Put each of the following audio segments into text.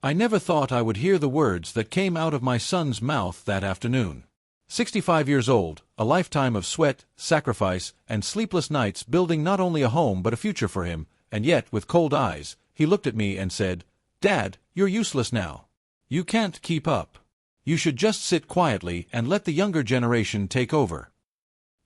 I never thought I would hear the words that came out of my son's mouth that afternoon. 65 years old, a lifetime of sweat, sacrifice, and sleepless nights building not only a home but a future for him, and yet, with cold eyes, he looked at me and said, "Dad, you're useless now. You can't keep up. You should just sit quietly and let the younger generation take over."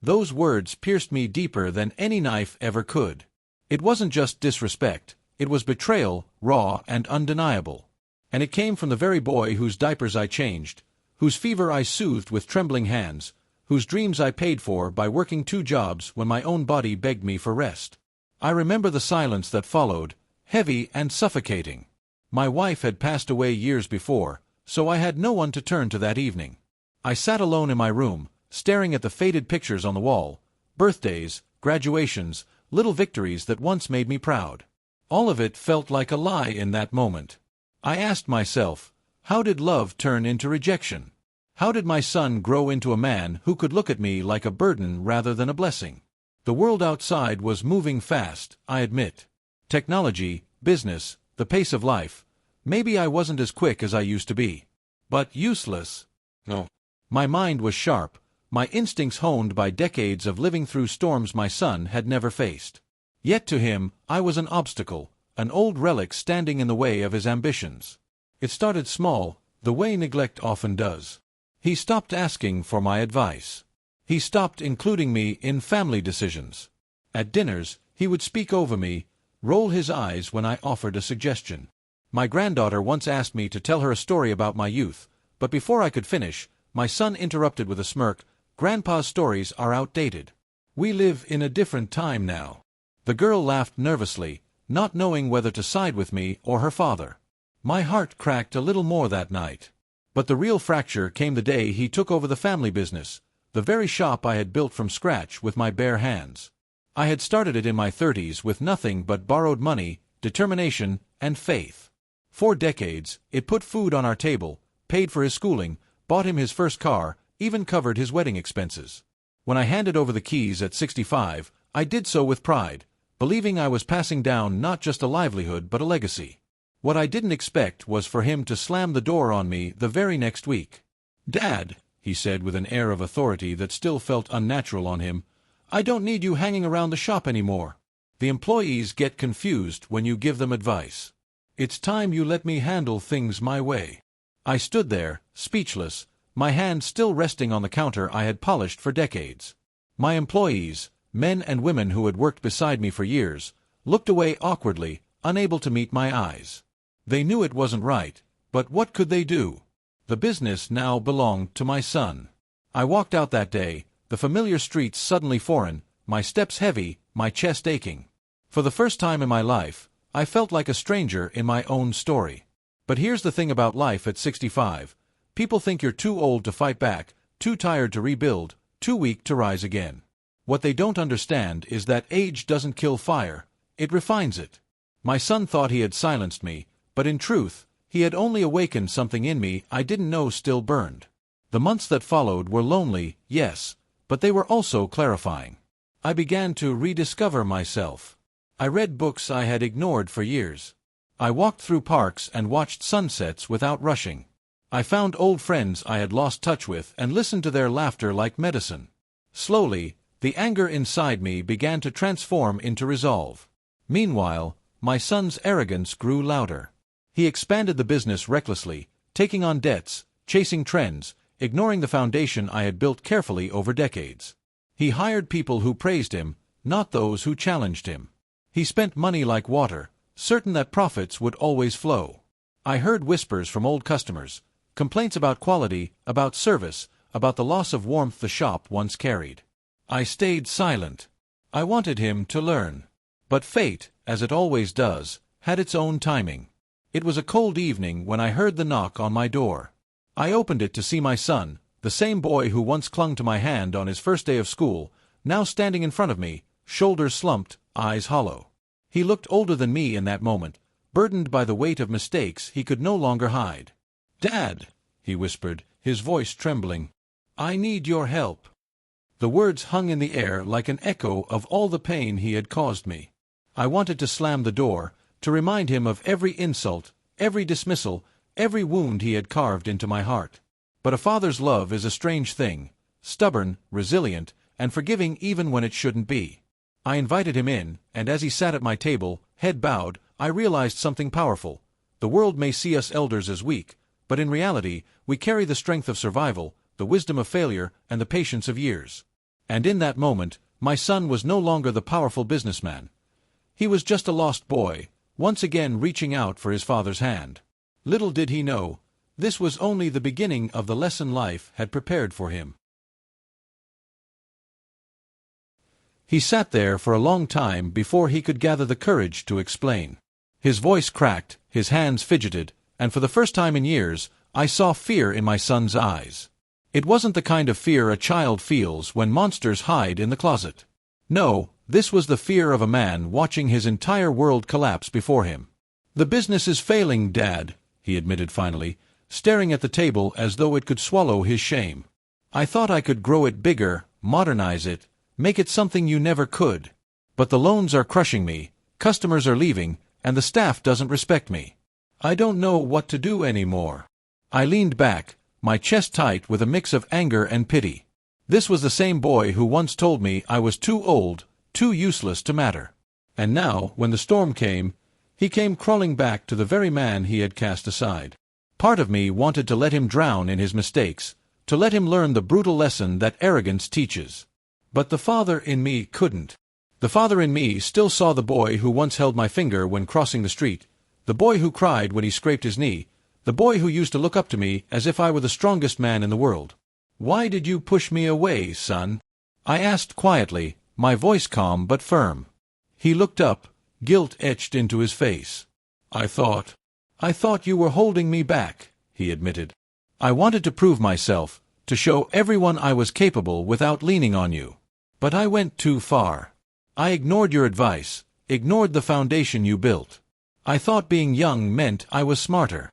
Those words pierced me deeper than any knife ever could. It wasn't just disrespect, it was betrayal, raw and undeniable. And it came from the very boy whose diapers I changed, whose fever I soothed with trembling hands, whose dreams I paid for by working 2 jobs when my own body begged me for rest. I remember the silence that followed, heavy and suffocating. My wife had passed away years before, so I had no one to turn to that evening. I sat alone in my room, staring at the faded pictures on the wall, birthdays, graduations, little victories that once made me proud. All of it felt like a lie in that moment. I asked myself, how did love turn into rejection? How did my son grow into a man who could look at me like a burden rather than a blessing? The world outside was moving fast, I admit. Technology, business, the pace of life. Maybe I wasn't as quick as I used to be. But useless? No. My mind was sharp, my instincts honed by decades of living through storms my son had never faced. Yet to him, I was an obstacle, an old relic standing in the way of his ambitions. It started small, the way neglect often does. He stopped asking for my advice. He stopped including me in family decisions. At dinners, he would speak over me, roll his eyes when I offered a suggestion. My granddaughter once asked me to tell her a story about my youth, but before I could finish, my son interrupted with a smirk, "Grandpa's stories are outdated. We live in a different time now." The girl laughed nervously, not knowing whether to side with me or her father. My heart cracked a little more that night. But the real fracture came the day he took over the family business, the very shop I had built from scratch with my bare hands. I had started it in my 30s with nothing but borrowed money, determination, and faith. 4 decades, it put food on our table, paid for his schooling, bought him his first car, even covered his wedding expenses. When I handed over the keys at 65, I did so with pride, believing I was passing down not just a livelihood but a legacy. What I didn't expect was for him to slam the door on me the very next week. "Dad," he said with an air of authority that still felt unnatural on him, "I don't need you hanging around the shop anymore. The employees get confused when you give them advice. It's time you let me handle things my way." I stood there, speechless, my hand still resting on the counter I had polished for decades. My employees, men and women who had worked beside me for years, looked away awkwardly, unable to meet my eyes. They knew it wasn't right, but what could they do? The business now belonged to my son. I walked out that day, the familiar streets suddenly foreign, my steps heavy, my chest aching. For the first time in my life, I felt like a stranger in my own story. But here's the thing about life at 65. People think you're too old to fight back, too tired to rebuild, too weak to rise again. What they don't understand is that age doesn't kill fire, it refines it. My son thought he had silenced me, but in truth, he had only awakened something in me I didn't know still burned. The months that followed were lonely, yes, but they were also clarifying. I began to rediscover myself. I read books I had ignored for years. I walked through parks and watched sunsets without rushing. I found old friends I had lost touch with and listened to their laughter like medicine. Slowly, the anger inside me began to transform into resolve. Meanwhile, my son's arrogance grew louder. He expanded the business recklessly, taking on debts, chasing trends, ignoring the foundation I had built carefully over decades. He hired people who praised him, not those who challenged him. He spent money like water, certain that profits would always flow. I heard whispers from old customers, complaints about quality, about service, about the loss of warmth the shop once carried. I stayed silent. I wanted him to learn. But fate, as it always does, had its own timing. It was a cold evening when I heard the knock on my door. I opened it to see my son, the same boy who once clung to my hand on his first day of school, now standing in front of me, shoulders slumped, eyes hollow. He looked older than me in that moment, burdened by the weight of mistakes he could no longer hide. "Dad," he whispered, his voice trembling, "I need your help." The words hung in the air like an echo of all the pain he had caused me. I wanted to slam the door, to remind him of every insult, every dismissal, every wound he had carved into my heart. But a father's love is a strange thing, stubborn, resilient, and forgiving even when it shouldn't be. I invited him in, and as he sat at my table, head bowed, I realized something powerful. The world may see us elders as weak, but in reality, we carry the strength of survival, the wisdom of failure, and the patience of years. And in that moment, my son was no longer the powerful businessman. He was just a lost boy, once again reaching out for his father's hand. Little did he know, this was only the beginning of the lesson life had prepared for him. He sat there for a long time before he could gather the courage to explain. His voice cracked, his hands fidgeted, and for the first time in years, I saw fear in my son's eyes. It wasn't the kind of fear a child feels when monsters hide in the closet. No, this was the fear of a man watching his entire world collapse before him. "The business is failing, Dad," he admitted finally, staring at the table as though it could swallow his shame. "I thought I could grow it bigger, modernize it, make it something you never could. But the loans are crushing me, customers are leaving, and the staff doesn't respect me. I don't know what to do anymore." I leaned back, my chest tight with a mix of anger and pity. This was the same boy who once told me I was too old, too useless to matter. And now, when the storm came, he came crawling back to the very man he had cast aside. Part of me wanted to let him drown in his mistakes, to let him learn the brutal lesson that arrogance teaches. But the father in me couldn't. The father in me still saw the boy who once held my finger when crossing the street, the boy who cried when he scraped his knee, the boy who used to look up to me as if I were the strongest man in the world. "Why did you push me away, son?" I asked quietly, my voice calm but firm. He looked up, guilt etched into his face. I thought you were holding me back," he admitted. "I wanted to prove myself, to show everyone I was capable without leaning on you. But I went too far. I ignored your advice, ignored the foundation you built. I thought being young meant I was smarter."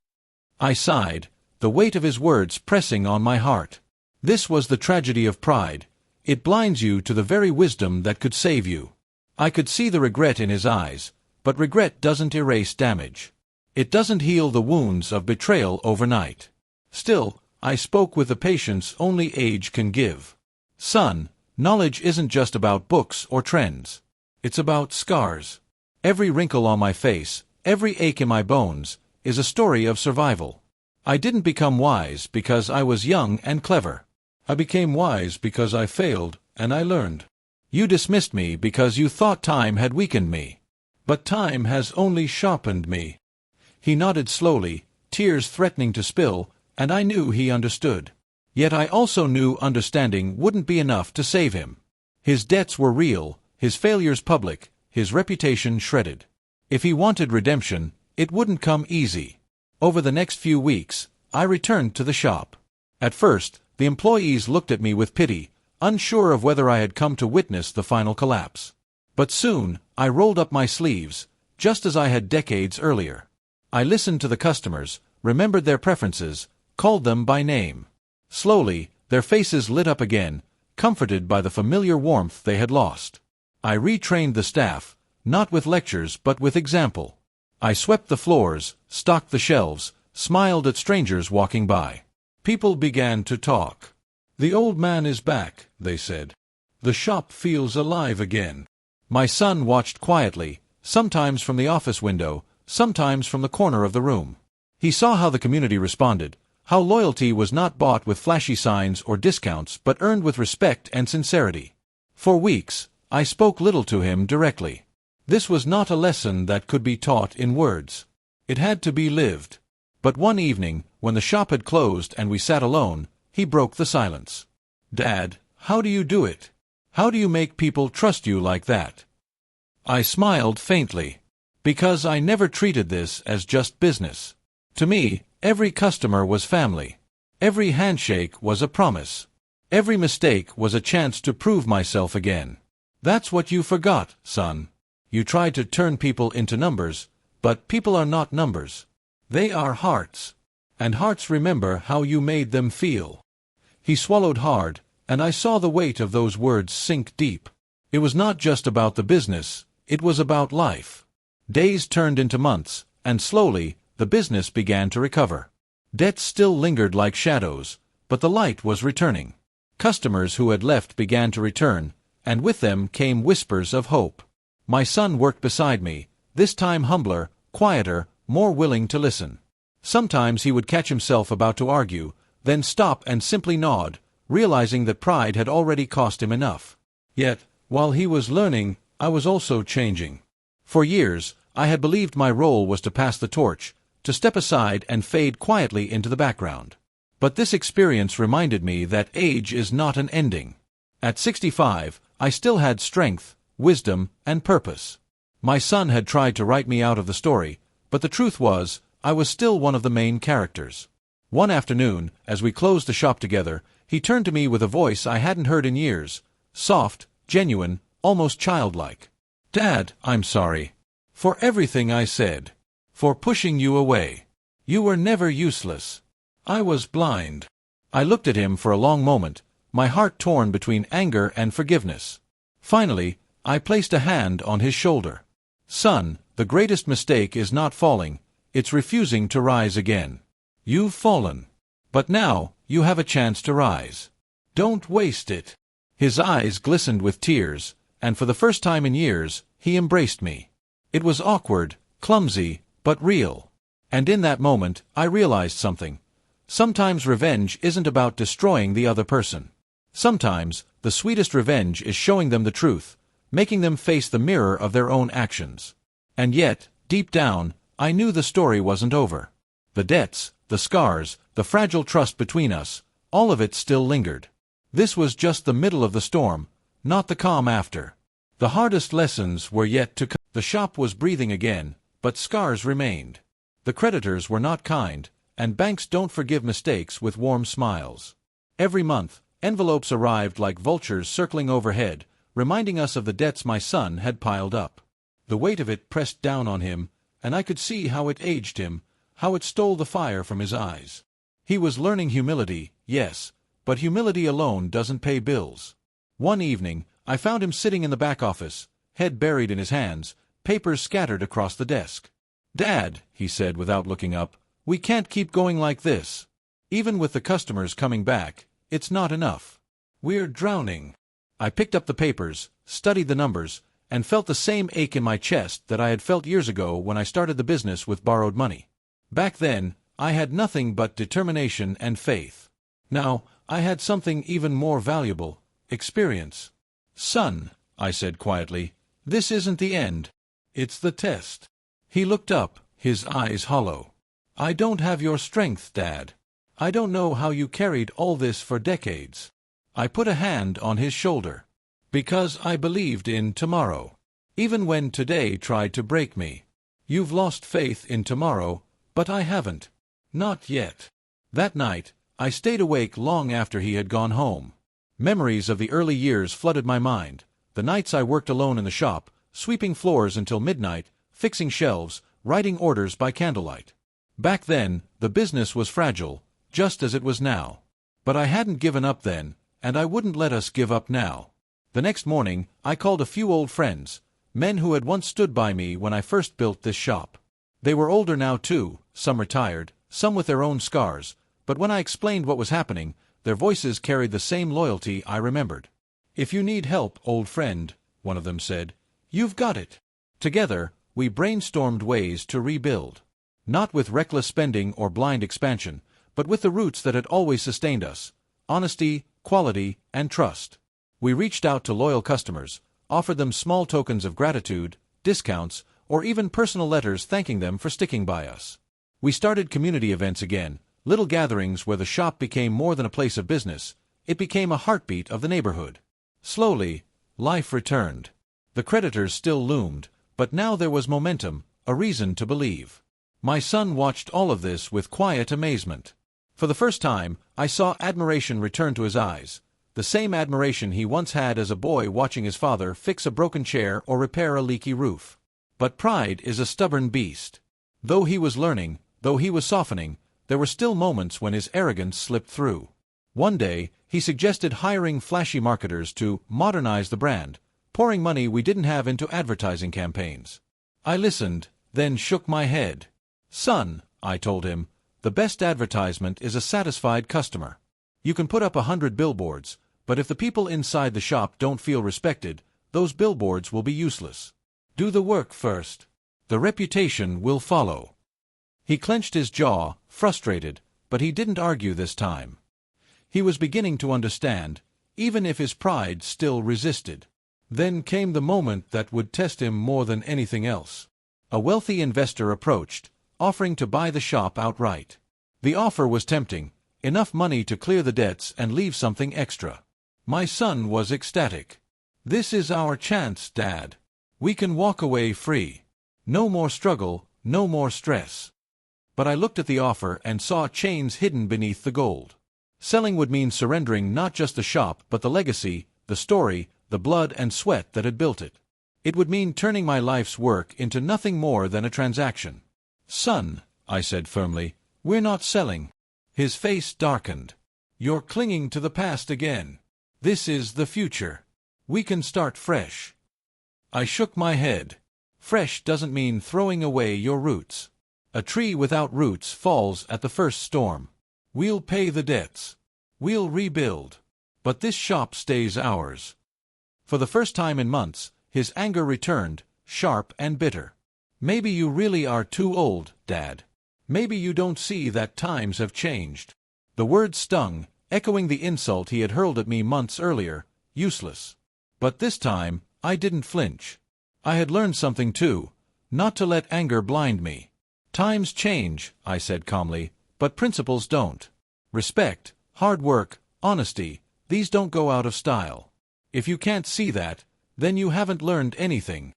I sighed, the weight of his words pressing on my heart. This was the tragedy of pride. It blinds you to the very wisdom that could save you. I could see the regret in his eyes, but regret doesn't erase damage. It doesn't heal the wounds of betrayal overnight. Still, I spoke with the patience only age can give. "Son, knowledge isn't just about books or trends. It's about scars. Every wrinkle on my face, every ache in my bones, is a story of survival. I didn't become wise because I was young and clever. I became wise because I failed, and I learned. You dismissed me because you thought time had weakened me. But time has only sharpened me." He nodded slowly, tears threatening to spill, and I knew he understood. Yet I also knew understanding wouldn't be enough to save him. His debts were real, his failures public, his reputation shredded. If he wanted redemption, it wouldn't come easy. Over the next few weeks, I returned to the shop. At first, the employees looked at me with pity, unsure of whether I had come to witness the final collapse. But soon, I rolled up my sleeves, just as I had decades earlier. I listened to the customers, remembered their preferences, called them by name. Slowly, their faces lit up again, comforted by the familiar warmth they had lost. I retrained the staff, not with lectures but with example. I swept the floors, stocked the shelves, smiled at strangers walking by. People began to talk. "The old man is back," they said. "The shop feels alive again." My son watched quietly, sometimes from the office window, sometimes from the corner of the room. He saw how the community responded, how loyalty was not bought with flashy signs or discounts but earned with respect and sincerity. For weeks, I spoke little to him directly. This was not a lesson that could be taught in words. It had to be lived. But one evening, when the shop had closed and we sat alone, he broke the silence. "Dad, how do you do it? How do you make people trust you like that?" I smiled faintly. Because I never treated this as just business. To me, every customer was family. Every handshake was a promise. Every mistake was a chance to prove myself again. That's what you forgot, son. You tried to turn people into numbers, but people are not numbers. They are hearts. And hearts remember how you made them feel. He swallowed hard, and I saw the weight of those words sink deep. It was not just about the business, it was about life. Days turned into months, and slowly, The business began to recover. Debts still lingered like shadows, but the light was returning. Customers who had left began to return, and with them came whispers of hope. My son worked beside me, this time humbler, quieter, more willing to listen. Sometimes he would catch himself about to argue, then stop and simply nod, realizing that pride had already cost him enough. Yet, while he was learning, I was also changing. For years, I had believed my role was to pass the torch, to step aside and fade quietly into the background. But this experience reminded me that age is not an ending. At 65, I still had strength, wisdom, and purpose. My son had tried to write me out of the story, but the truth was, I was still one of the main characters. One afternoon, as we closed the shop together, he turned to me with a voice I hadn't heard in years, soft, genuine, almost childlike. "Dad, I'm sorry. For everything I said. For pushing you away. You were never useless. I was blind." I looked at him for a long moment, my heart torn between anger and forgiveness. Finally, I placed a hand on his shoulder. "Son, the greatest mistake is not falling, it's refusing to rise again. You've fallen. But now, you have a chance to rise. Don't waste it." His eyes glistened with tears, and for the first time in years, he embraced me. It was awkward, clumsy, but real. And in that moment, I realized something. Sometimes revenge isn't about destroying the other person. Sometimes, the sweetest revenge is showing them the truth, making them face the mirror of their own actions. And yet, deep down, I knew the story wasn't over. The debts, the scars, the fragile trust between us, all of it still lingered. This was just the middle of the storm, not the calm after. The hardest lessons were yet to come. The shop was breathing again, but scars remained. The creditors were not kind, and banks don't forgive mistakes with warm smiles. Every month, envelopes arrived like vultures circling overhead, reminding us of the debts my son had piled up. The weight of it pressed down on him, and I could see how it aged him, how it stole the fire from his eyes. He was learning humility, yes, but humility alone doesn't pay bills. One evening, I found him sitting in the back office, head buried in his hands, papers scattered across the desk. "Dad," he said without looking up, "we can't keep going like this. Even with the customers coming back, it's not enough. We're drowning." I picked up the papers, studied the numbers, and felt the same ache in my chest that I had felt years ago when I started the business with borrowed money. Back then, I had nothing but determination and faith. Now, I had something even more valuable, experience. "Son," I said quietly, "this isn't the end. It's the test." He looked up, his eyes hollow. "I don't have your strength, Dad. I don't know how you carried all this for decades." I put a hand on his shoulder. "Because I believed in tomorrow. Even when today tried to break me. You've lost faith in tomorrow, but I haven't. Not yet." That night, I stayed awake long after he had gone home. Memories of the early years flooded my mind, the nights I worked alone in the shop, sweeping floors until midnight, fixing shelves, writing orders by candlelight. Back then, the business was fragile, just as it was now. But I hadn't given up then, and I wouldn't let us give up now. The next morning, I called a few old friends, men who had once stood by me when I first built this shop. They were older now too, some retired, some with their own scars, but when I explained what was happening, their voices carried the same loyalty I remembered. "If you need help, old friend," one of them said, "you've got it." Together, we brainstormed ways to rebuild. Not with reckless spending or blind expansion, but with the roots that had always sustained us: honesty, quality, and trust. We reached out to loyal customers, offered them small tokens of gratitude, discounts, or even personal letters thanking them for sticking by us. We started community events again, little gatherings where the shop became more than a place of business, it became a heartbeat of the neighborhood. Slowly, life returned. The creditors still loomed, but now there was momentum, a reason to believe. My son watched all of this with quiet amazement. For the first time, I saw admiration return to his eyes, the same admiration he once had as a boy watching his father fix a broken chair or repair a leaky roof. But pride is a stubborn beast. Though he was learning, though he was softening, there were still moments when his arrogance slipped through. One day, he suggested hiring flashy marketers to modernize the brand, pouring money we didn't have into advertising campaigns. I listened, then shook my head. "Son, I told him. The best advertisement is a satisfied customer. You can put up 100 billboards, but if the people inside the shop don't feel respected, those billboards will be useless. Do the work first. The reputation will follow. He clenched his jaw, frustrated, but he didn't argue this time. He was beginning to understand, even if his pride still resisted. Then came the moment that would test him more than anything else. A wealthy investor approached, offering to buy the shop outright. The offer was tempting, enough money to clear the debts and leave something extra. My son was ecstatic. This is our chance, Dad. We can walk away free. No more struggle, no more stress. But I looked at the offer and saw chains hidden beneath the gold. Selling would mean surrendering not just the shop but the legacy, the story, the blood and sweat that had built it. It would mean turning my life's work into nothing more than a transaction. Son, I said firmly, we're not selling. His face darkened. You're clinging to the past again. This is the future. We can start fresh. I shook my head. Fresh doesn't mean throwing away your roots. A tree without roots falls at the first storm. We'll pay the debts. We'll rebuild. But this shop stays ours. For the first time in months, his anger returned, sharp and bitter. Maybe you really are too old, Dad. Maybe you don't see that times have changed. The word stung, echoing the insult he had hurled at me months earlier, useless. But this time, I didn't flinch. I had learned something too, not to let anger blind me. Times change, I said calmly, but principles don't. Respect, hard work, honesty, these don't go out of style. If you can't see that, then you haven't learned anything.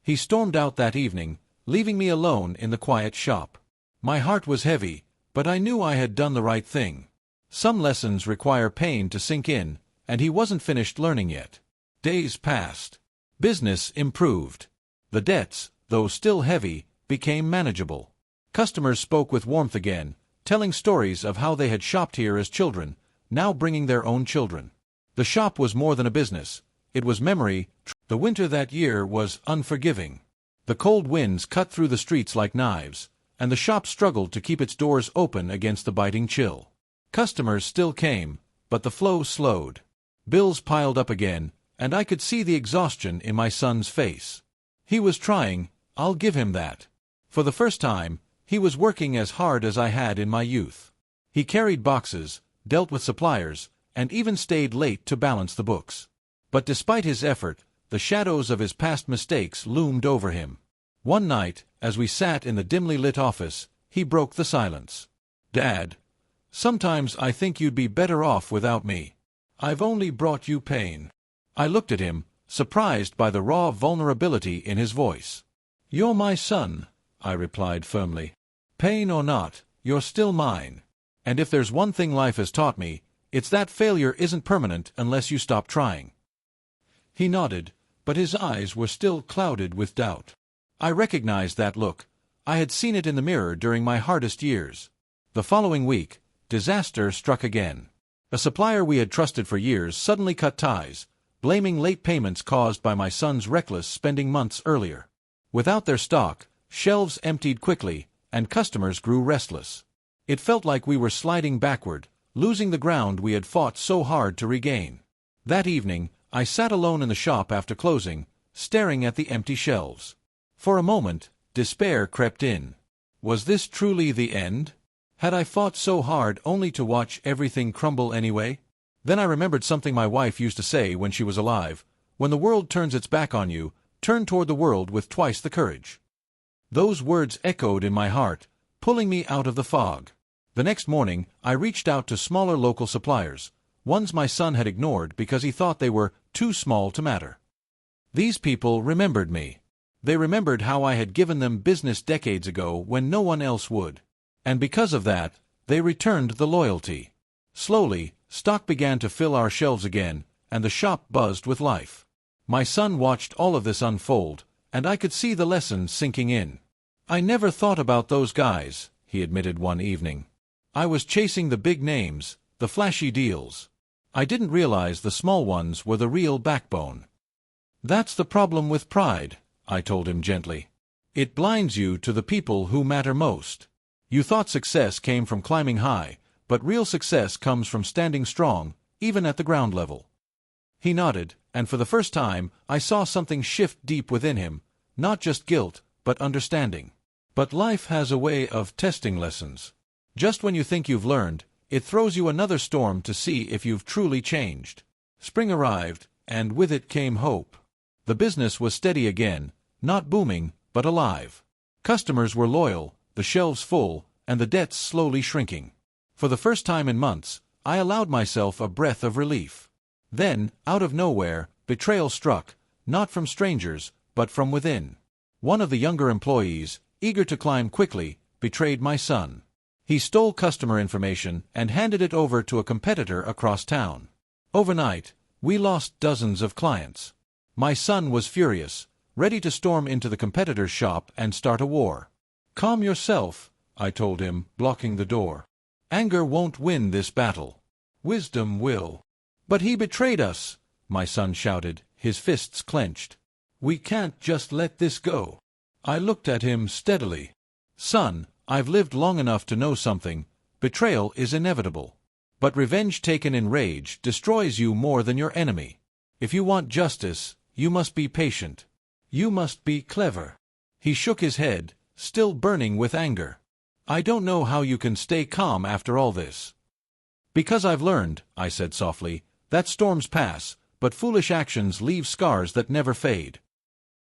He stormed out that evening, leaving me alone in the quiet shop. My heart was heavy, but I knew I had done the right thing. Some lessons require pain to sink in, and he wasn't finished learning yet. Days passed. Business improved. The debts, though still heavy, became manageable. Customers spoke with warmth again, telling stories of how they had shopped here as children, now bringing their own children. The shop was more than a business. It was memory. The winter that year was unforgiving. The cold winds cut through the streets like knives, and the shop struggled to keep its doors open against the biting chill. Customers still came, but the flow slowed. Bills piled up again, and I could see the exhaustion in my son's face. He was trying, I'll give him that. For the first time, he was working as hard as I had in my youth. He carried boxes, dealt with suppliers, and even stayed late to balance the books. But despite his effort, the shadows of his past mistakes loomed over him. One night, as we sat in the dimly lit office, he broke the silence. Dad, sometimes I think you'd be better off without me. I've only brought you pain. I looked at him, surprised by the raw vulnerability in his voice. You're my son, I replied firmly. Pain or not, you're still mine. And if there's one thing life has taught me, it's that failure isn't permanent unless you stop trying. He nodded, but his eyes were still clouded with doubt. I recognized that look. I had seen it in the mirror during my hardest years. The following week, disaster struck again. A supplier we had trusted for years suddenly cut ties, blaming late payments caused by my son's reckless spending months earlier. Without their stock, shelves emptied quickly, and customers grew restless. It felt like we were sliding backward, losing the ground we had fought so hard to regain. That evening, I sat alone in the shop after closing, staring at the empty shelves. For a moment, despair crept in. Was this truly the end? Had I fought so hard only to watch everything crumble anyway? Then I remembered something my wife used to say when she was alive. When the world turns its back on you, turn toward the world with twice the courage. Those words echoed in my heart, pulling me out of the fog. The next morning, I reached out to smaller local suppliers, ones my son had ignored because he thought they were too small to matter. These people remembered me. They remembered how I had given them business decades ago when no one else would. And because of that, they returned the loyalty. Slowly, stock began to fill our shelves again, and the shop buzzed with life. My son watched all of this unfold, and I could see the lesson sinking in. I never thought about those guys, he admitted one evening. I was chasing the big names, the flashy deals. I didn't realize the small ones were the real backbone. That's the problem with pride, I told him gently. It blinds you to the people who matter most. You thought success came from climbing high, but real success comes from standing strong, even at the ground level." He nodded, and for the first time, I saw something shift deep within him, not just guilt, but understanding. But life has a way of testing lessons. Just when you think you've learned, it throws you another storm to see if you've truly changed. Spring arrived, and with it came hope. The business was steady again, not booming, but alive. Customers were loyal, the shelves full, and the debts slowly shrinking. For the first time in months, I allowed myself a breath of relief. Then, out of nowhere, betrayal struck, not from strangers, but from within. One of the younger employees, eager to climb quickly, betrayed my son. He stole customer information and handed it over to a competitor across town. Overnight, we lost dozens of clients. My son was furious, ready to storm into the competitor's shop and start a war. "Calm yourself," I told him, blocking the door. "Anger won't win this battle. Wisdom will." "But he betrayed us," my son shouted, his fists clenched. "We can't just let this go." I looked at him steadily. "Son, I've lived long enough to know something. Betrayal is inevitable. But revenge taken in rage destroys you more than your enemy. If you want justice, you must be patient. You must be clever." He shook his head, still burning with anger. "I don't know how you can stay calm after all this." "Because I've learned," I said softly, "that storms pass, but foolish actions leave scars that never fade."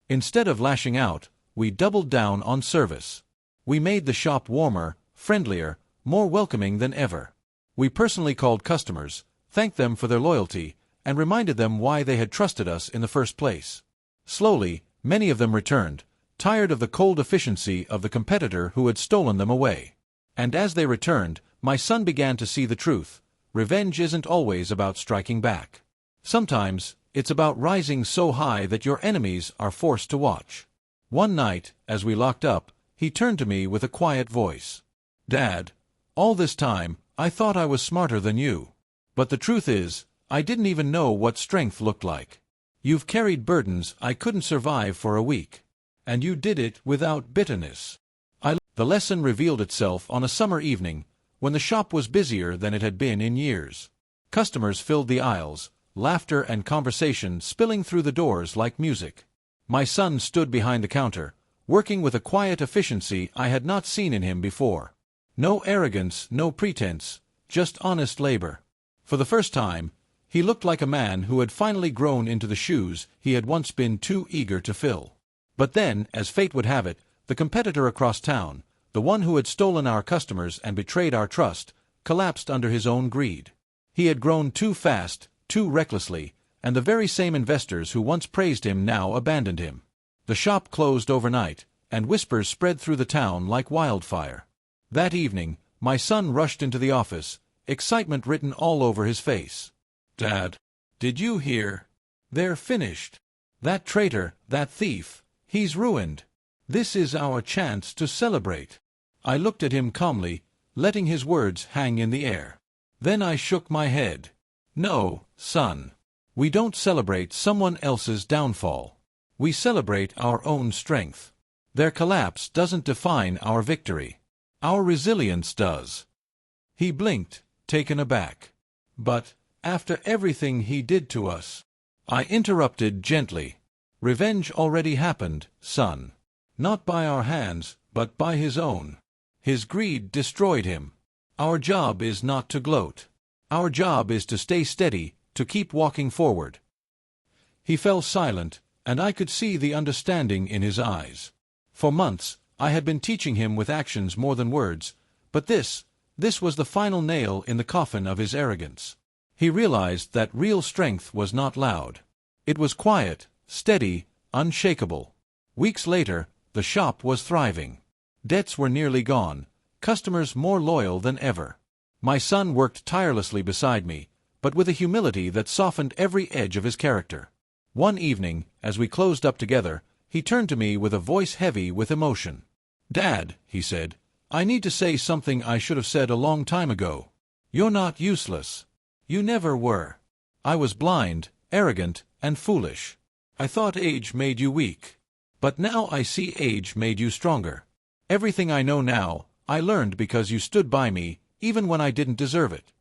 Instead of lashing out, we doubled down on service. We made the shop warmer, friendlier, more welcoming than ever. We personally called customers, thanked them for their loyalty, and reminded them why they had trusted us in the first place. Slowly, many of them returned, tired of the cold efficiency of the competitor who had stolen them away. And as they returned, my son began to see the truth. Revenge isn't always about striking back. Sometimes, it's about rising so high that your enemies are forced to watch. One night, as we locked up, he turned to me with a quiet voice. "Dad, all this time, I thought I was smarter than you. But the truth is, I didn't even know what strength looked like. You've carried burdens I couldn't survive for a week. And you did it without bitterness." The lesson revealed itself on a summer evening, when the shop was busier than it had been in years. Customers filled the aisles, laughter and conversation spilling through the doors like music. My son stood behind the counter, working with a quiet efficiency I had not seen in him before. No arrogance, no pretense, just honest labor. For the first time, he looked like a man who had finally grown into the shoes he had once been too eager to fill. But then, as fate would have it, the competitor across town, the one who had stolen our customers and betrayed our trust, collapsed under his own greed. He had grown too fast, too recklessly, and the very same investors who once praised him now abandoned him. The shop closed overnight, and whispers spread through the town like wildfire. That evening, my son rushed into the office, excitement written all over his face. "Dad, did you hear? They're finished. That traitor, that thief, he's ruined. This is our chance to celebrate." I looked at him calmly, letting his words hang in the air. Then I shook my head. "No, son. We don't celebrate someone else's downfall. We celebrate our own strength. Their collapse doesn't define our victory. Our resilience does." He blinked, taken aback. "But, after everything he did to us," I interrupted gently. "Revenge already happened, son. Not by our hands, but by his own. His greed destroyed him. Our job is not to gloat. Our job is to stay steady, to keep walking forward." He fell silent, and I could see the understanding in his eyes. For months, I had been teaching him with actions more than words, but this was the final nail in the coffin of his arrogance. He realized that real strength was not loud. It was quiet, steady, unshakable. Weeks later, the shop was thriving. Debts were nearly gone, customers more loyal than ever. My son worked tirelessly beside me, but with a humility that softened every edge of his character. One evening, as we closed up together, he turned to me with a voice heavy with emotion. "Dad," he said, "I need to say something I should have said a long time ago. You're not useless. You never were. I was blind, arrogant, and foolish. I thought age made you weak. But now I see age made you stronger. Everything I know now, I learned because you stood by me, even when I didn't deserve it."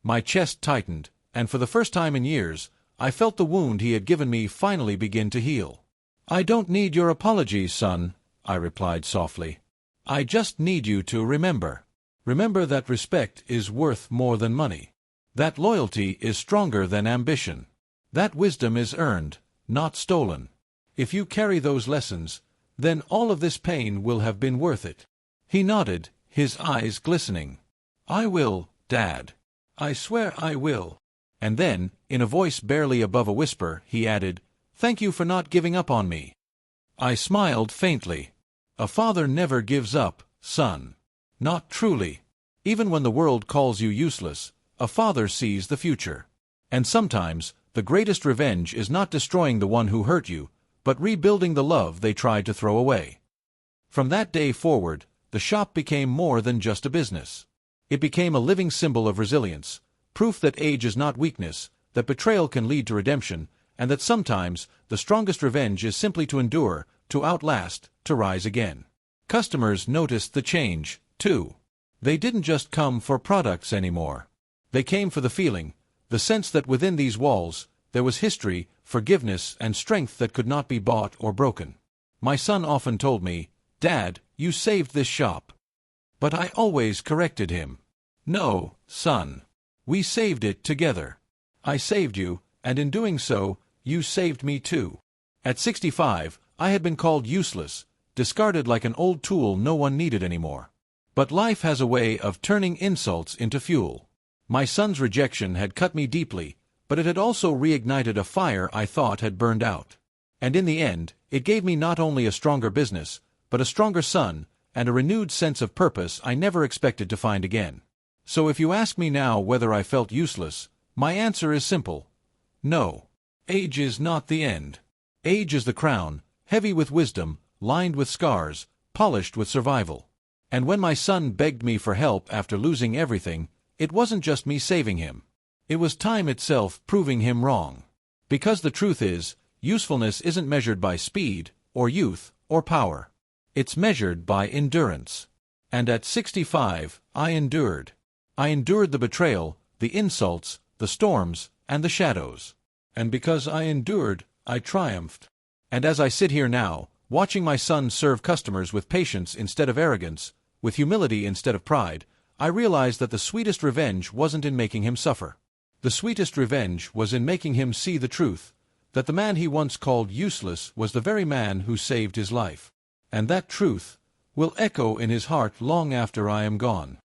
My chest tightened, and for the first time in years, I felt the wound he had given me finally begin to heal. "I don't need your apologies, son," I replied softly. "I just need you to remember. Remember that respect is worth more than money. That loyalty is stronger than ambition. That wisdom is earned, not stolen. If you carry those lessons, then all of this pain will have been worth it." He nodded, his eyes glistening. "I will, Dad. I swear I will." And then, in a voice barely above a whisper, he added, "Thank you for not giving up on me." I smiled faintly. "A father never gives up, son. Not truly. Even when the world calls you useless, a father sees the future. And sometimes, the greatest revenge is not destroying the one who hurt you, but rebuilding the love they tried to throw away." From that day forward, the shop became more than just a business. It became a living symbol of resilience, proof that age is not weakness, that betrayal can lead to redemption, and that sometimes the strongest revenge is simply to endure, to outlast, to rise again. Customers noticed the change, too. They didn't just come for products anymore. They came for the feeling, the sense that within these walls, there was history, forgiveness, and strength that could not be bought or broken. My son often told me, "Dad, you saved this shop." But I always corrected him. "No, son. We saved it together. I saved you, and in doing so, you saved me too." At 65, I had been called useless, discarded like an old tool no one needed anymore. But life has a way of turning insults into fuel. My son's rejection had cut me deeply, but it had also reignited a fire I thought had burned out. And in the end, it gave me not only a stronger business, but a stronger son, and a renewed sense of purpose I never expected to find again. So if you ask me now whether I felt useless, my answer is simple. No. Age is not the end. Age is the crown, heavy with wisdom, lined with scars, polished with survival. And when my son begged me for help after losing everything, it wasn't just me saving him. It was time itself proving him wrong. Because the truth is, usefulness isn't measured by speed, or youth, or power. It's measured by endurance. And at 65, I endured. I endured the betrayal, the insults, the storms, and the shadows. And because I endured, I triumphed. And as I sit here now, watching my son serve customers with patience instead of arrogance, with humility instead of pride, I realize that the sweetest revenge wasn't in making him suffer. The sweetest revenge was in making him see the truth, that the man he once called useless was the very man who saved his life. And that truth will echo in his heart long after I am gone.